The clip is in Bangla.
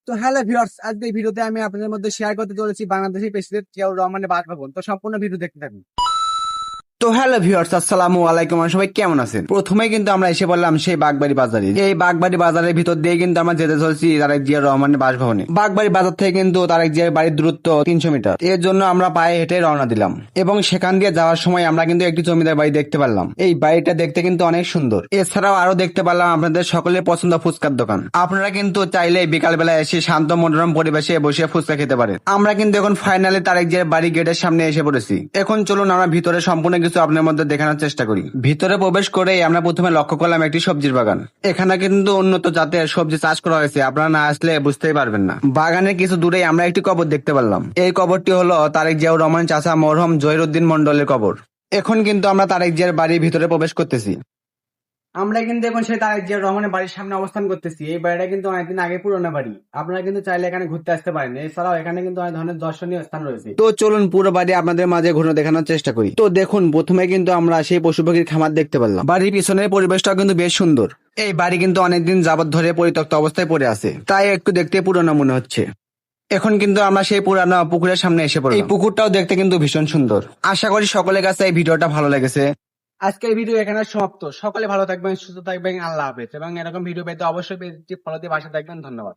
তো হ্যালো ভিউয়ার্স, আজকে এই ভিডিওতে আমি আপনাদের মধ্যে শেয়ার করতে চলেছি বাংলাদেশের প্রেসিডেন্ট জিয়াউর রহমানের বাসভবন। তো সম্পূর্ণ ভিডিও দেখতে থাকুন। তো হ্যালো ভিউয়ার্স, আসসালামু আলাইকুম। সবাই কেমন আছেন? প্রথমে কিন্তু আমরা এসে বললাম সেই বাগবাড়ি বাজারে। এই বাগবাড়ি বাজারের ভিতর দিয়ে কিন্তু আমরা যেতে চলছি তারেক জিয়া রহমানের বাসভবনে। বাগবাড়ি বাজার থেকে কিন্তু তারেক জিয়ার বাড়ির দূরত্ব 300 মিটার। এর জন্য আমরা পায়ে হেঁটে রওনা দিলাম এবং সেখান দিয়ে যাওয়ার সময় আমরা কিন্তু একটি জমিদার বাড়ি দেখতে পারলাম। এই বাড়িটা দেখতে কিন্তু অনেক সুন্দর। এছাড়াও আরো দেখতে পারলাম আপনাদের সকলের পছন্দ ফুচকার দোকান। আপনারা কিন্তু চাইলে বিকাল বেলা এসে শান্ত মনোরম পরিবেশে বসে ফুচকা খেতে পারেন। আমরা কিন্তু এখন ফাইনালি তারেক জিয়ার বাড়ি গেটের সামনে এসে পড়েছি। এখন চলুন আমরা ভিতরে সম্পূর্ণ কিছু আপনার মধ্যে দেখানোর চেষ্টা করি। ভিতরে প্রবেশ করেই আমরা প্রথমে লক্ষ্য করলাম একটি সবজির বাগান। এখানে কিন্তু উন্নত জাতের সবজি চাষ করা হয়েছে, আপনারা না আসলে বুঝতেই পারবেন না। বাগানের কিছু দূরেই আমরা একটি কবর দেখতে পারলাম। এই কবরটি হলো তারেক জিয়াউর রহমান চাচা মরহুম জহিরুদ্দিন মন্ডলের কবর। এখন কিন্তু আমরা তারেক জিয়ার বাড়ির ভিতরে প্রবেশ করতেছি। আমরা কিন্তু এখন সেই তারেক জিয়া রহমানের বাড়ির সামনে অবস্থান করতেছি। এই বাড়িটা কিন্তু অনেকদিন আগে পুরোনো বাড়ি। আপনারা কিন্তু চাইলে এখানে ঘুরতে আসতে পারেন। এছাড়াও এখানে কিন্তু অনেক ধরনের দর্শনীয় স্থান রয়েছে। তো চলুন পুরো বাড়ি আপনাদের মাঝে ঘুরে দেখানোর চেষ্টা করি। তো দেখুন, প্রথমে কিন্তু আমরা সেই পশু পাখির খামার দেখতে পারলাম। বাড়ির পিছনের পরিবেশটাও কিন্তু বেশ সুন্দর। এই বাড়ি কিন্তু অনেকদিন যাবত ধরে পরিত্যক্ত অবস্থায় পড়ে আছে, তাই একটু দেখতে পুরোনো মনে হচ্ছে। এখন কিন্তু আমরা সেই পুরানো পুকুরের সামনে এসে পড়লাম। এই পুকুরটাও দেখতে কিন্তু ভীষণ সুন্দর। আশা করি সকলের কাছে এই ভিডিওটা ভালো লেগেছে। আজকের ভিডিও এখানে সমাপ্ত। সকলে ভালো থাকবেন, সুস্থ থাকবেন। আল্লাহ হাফেজ। এবং এরকম ভিডিও পেতে অবশ্যই পেজটি ফলো দিয়ে পাশে থাকবেন। ধন্যবাদ।